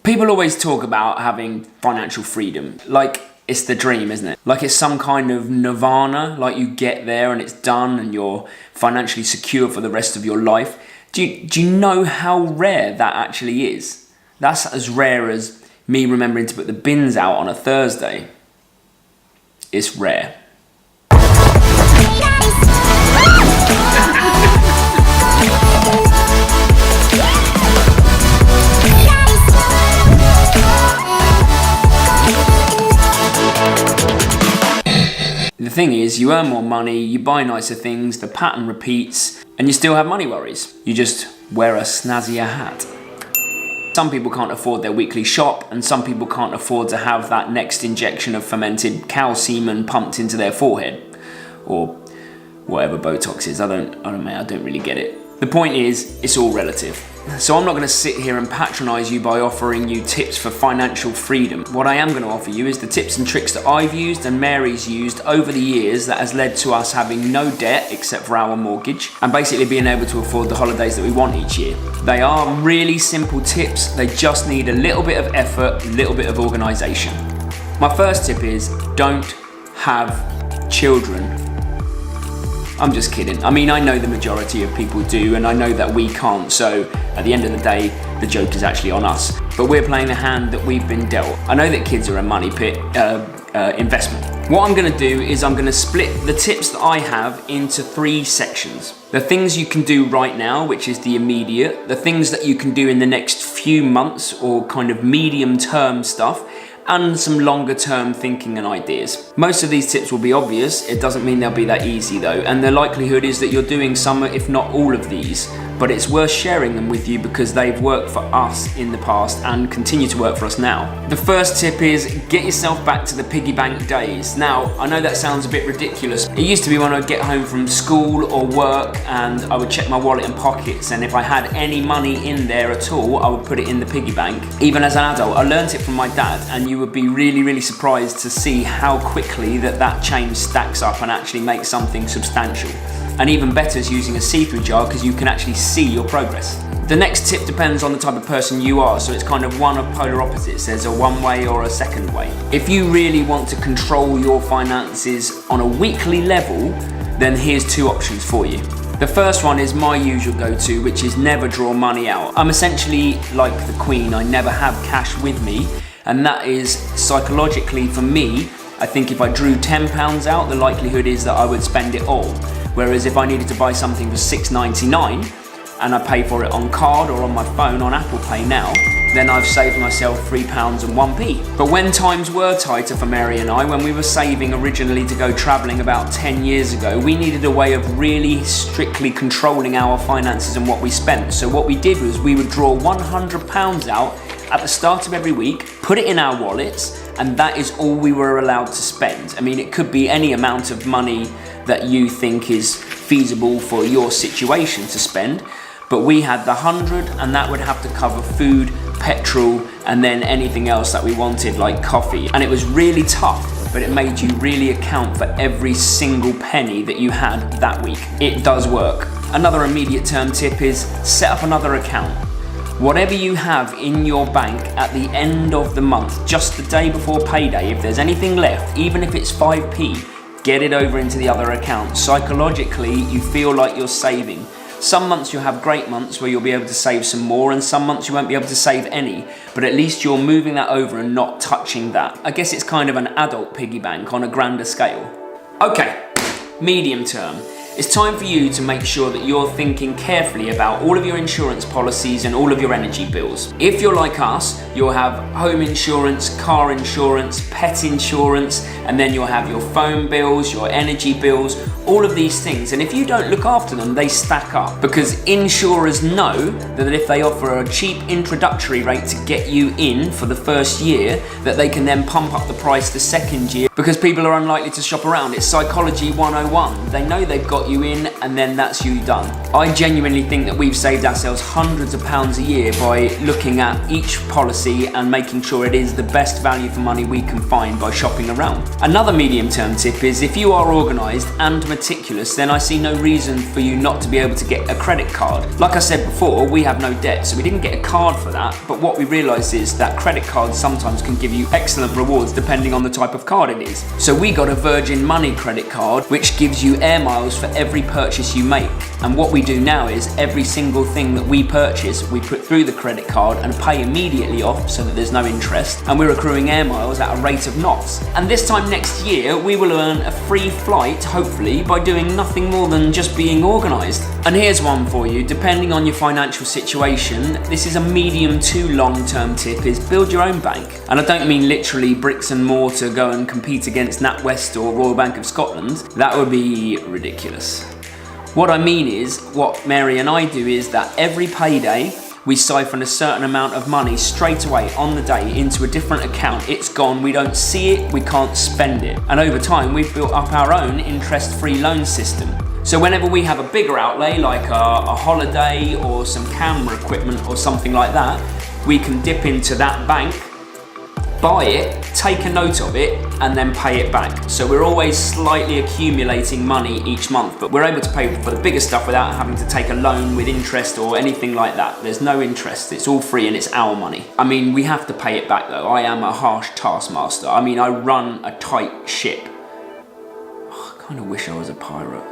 People always talk about having financial freedom, like it's the dream, isn't it? Like it's some kind of nirvana, like you get there and it's done and you're financially secure for the rest of your life. Do you know how rare that actually is? That's as rare as me remembering to put the bins out on a Thursday. It's rare. The thing is, you earn more money, you buy nicer things, the pattern repeats, and you still have money worries. You just wear a snazzier hat. Some people can't afford their weekly shop, and some people can't afford to have that next injection of fermented cow semen pumped into their forehead. Or whatever Botox is, I don't really get it. The point is, it's all relative. So I'm not going to sit here and patronise you by offering you tips for financial freedom. What I am going to offer you is the tips and tricks that I've used and Mary's used over the years that has led to us having no debt except for our mortgage and basically being able to afford the holidays that we want each year. They are really simple tips. They just need a little bit of effort, a little bit of organisation. My first tip is don't have children. I'm just kidding. I mean, I know the majority of people do, and I know that we can't, so at the end of the day, the joke is actually on us. But we're playing the hand that we've been dealt. I know that kids are a money pit investment. What I'm gonna do is I'm gonna split the tips that I have into 3 sections. The things you can do right now, which is the immediate, the things that you can do in the next few months or kind of medium term stuff, and some longer term thinking and ideas. Most of these tips will be obvious. It doesn't mean they'll be that easy though, and the likelihood is that you're doing some, if not all of these, but it's worth sharing them with you because they've worked for us in the past and continue to work for us now. The first tip is get yourself back to the piggy bank days. Now, I know that sounds a bit ridiculous. It used to be when I'd get home from school or work and I would check my wallet and pockets, and if I had any money in there at all, I would put it in the piggy bank. Even as an adult, I learnt it from my dad, and you would be really surprised to see how quickly that change stacks up and actually makes something substantial. And even better is using a see-through jar because you can actually see your progress. The next tip depends on the type of person you are, so it's kind of one of polar opposites. There's a one way or a second way. If you really want to control your finances on a weekly level, then here's 2 options for you. The first one is my usual go-to, which is never draw money out. I'm essentially like the Queen, I never have cash with me, and that is psychologically for me, I think if I drew £10 out, the likelihood is that I would spend it all. Whereas if I needed to buy something for £6.99 and I pay for it on card or on my phone on Apple Pay now, then I've saved myself £3 and 1p. But when times were tighter for Mary and I, when we were saving originally to go travelling about 10 years ago, we needed a way of really strictly controlling our finances and what we spent. So what we did was we would draw £100 out at the start of every week, put it in our wallets, and that is all we were allowed to spend. I mean, it could be any amount of money that you think is feasible for your situation to spend, but we had the 100, and that would have to cover food, petrol, and then anything else that we wanted, like coffee. And it was really tough, but it made you really account for every single penny that you had that week. It does work. Another immediate term tip is set up another account. Whatever you have in your bank at the end of the month, just the day before payday, if there's anything left, even if it's 5p, get it over into the other account. Psychologically, you feel like you're saving. Some months you'll have great months where you'll be able to save some more, and some months you won't be able to save any, but at least you're moving that over and not touching that. I guess it's kind of an adult piggy bank on a grander scale. Okay, medium term. It's time for you to make sure that you're thinking carefully about all of your insurance policies and all of your energy bills. If you're like us, you'll have home insurance, car insurance, pet insurance, and then you'll have your phone bills, your energy bills, all of these things. And if you don't look after them, they stack up, because insurers know that if they offer a cheap introductory rate to get you in for the first year, that they can then pump up the price the second year because people are unlikely to shop around. It's psychology 101. They know they've got you in, and then that's you done. I genuinely think that we've saved ourselves hundreds of pounds a year by looking at each policy and making sure it is the best value for money we can find by shopping around. Another medium term tip is if you are organised and meticulous ridiculous, then I see no reason for you not to be able to get a credit card. Like I said before, we have no debt, so we didn't get a card for that, but what we realised is that credit cards sometimes can give you excellent rewards depending on the type of card it is. So we got a Virgin Money credit card, which gives you air miles for every purchase you make. And what we do now is every single thing that we purchase, we put through the credit card and pay immediately off so that there's no interest, and we're accruing air miles at a rate of knots. And this time next year, we will earn a free flight, hopefully, by doing nothing more than just being organised. And here's one for you, depending on your financial situation, this is a medium to long-term tip, is build your own bank. And I don't mean literally bricks and mortar, go and compete against NatWest or Royal Bank of Scotland. That would be ridiculous. What I mean is, what Mary and I do is that every payday, we siphon a certain amount of money straight away on the day into a different account. It's gone, we don't see it, we can't spend it. And over time, we've built up our own interest-free loan system. So whenever we have a bigger outlay, like a holiday or some camera equipment or something like that, we can dip into that bank, buy it, take a note of it, and then pay it back. So we're always slightly accumulating money each month, but we're able to pay for the bigger stuff without having to take a loan with interest or anything like that. There's no interest, it's all free and it's our money. I mean, we have to pay it back though. I am a harsh taskmaster. I mean, I run a tight ship. Oh, I kind of wish I was a pirate.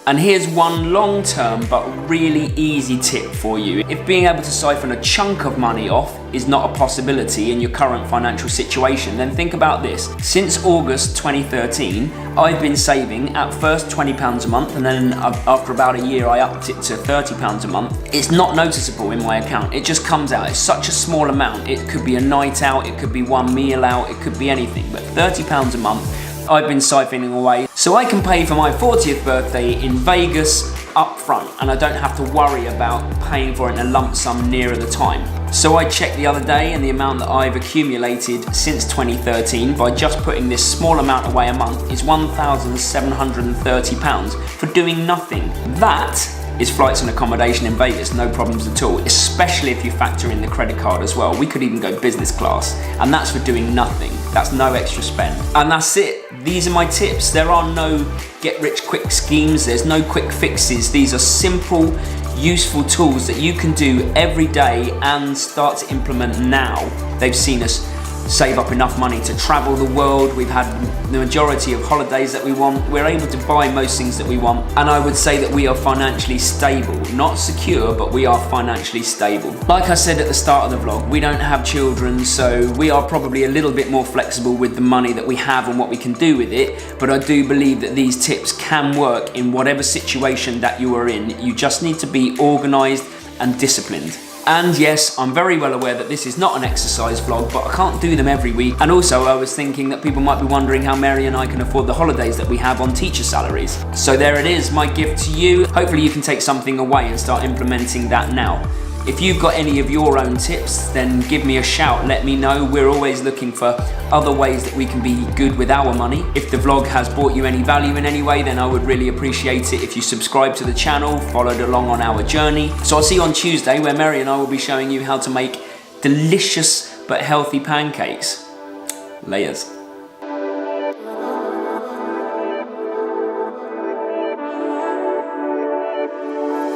And here's one long-term but really easy tip for you. If being able to siphon a chunk of money off is not a possibility in your current financial situation, then think about this. Since August 2013, I've been saving at first £20 a month, and then after about a year I upped it to £30 a month. It's not noticeable in my account, it just comes out. It's such a small amount. It could be a night out, it could be one meal out, it could be anything, but £30 a month I've been siphoning away, so I can pay for my 40th birthday in Vegas up front, and I don't have to worry about paying for it in a lump sum nearer the time. So I checked the other day, and the amount that I've accumulated since 2013 by just putting this small amount away a month is £1,730 for doing nothing. That is flights and accommodation in Vegas, no problems at all, especially if you factor in the credit card as well. We could even go business class, and that's for doing nothing. That's no extra spend. And that's it. These are my tips. There are no get-rich-quick schemes. There's no quick fixes. These are simple, useful tools that you can do every day and start to implement now. They've seen us save up enough money to travel the world. We've had the majority of holidays that we want. We're able to buy most things that we want. And I would say that we are financially stable. Not secure, but we are financially stable. Like I said at the start of the vlog, we don't have children, so we are probably a little bit more flexible with the money that we have and what we can do with it. But I do believe that these tips can work in whatever situation that you are in. You just need to be organized and disciplined. And yes, I'm very well aware that this is not an exercise vlog, but I can't do them every week. And also I was thinking that people might be wondering how Mary and I can afford the holidays that we have on teacher salaries. So there it is, my gift to you. Hopefully you can take something away and start implementing that now. If you've got any of your own tips, then give me a shout, let me know. We're always looking for other ways that we can be good with our money. If the vlog has brought you any value in any way, then I would really appreciate it if you subscribe to the channel, followed along on our journey. So I'll see you on Tuesday, where Mary and I will be showing you how to make delicious but healthy pancakes. Layers.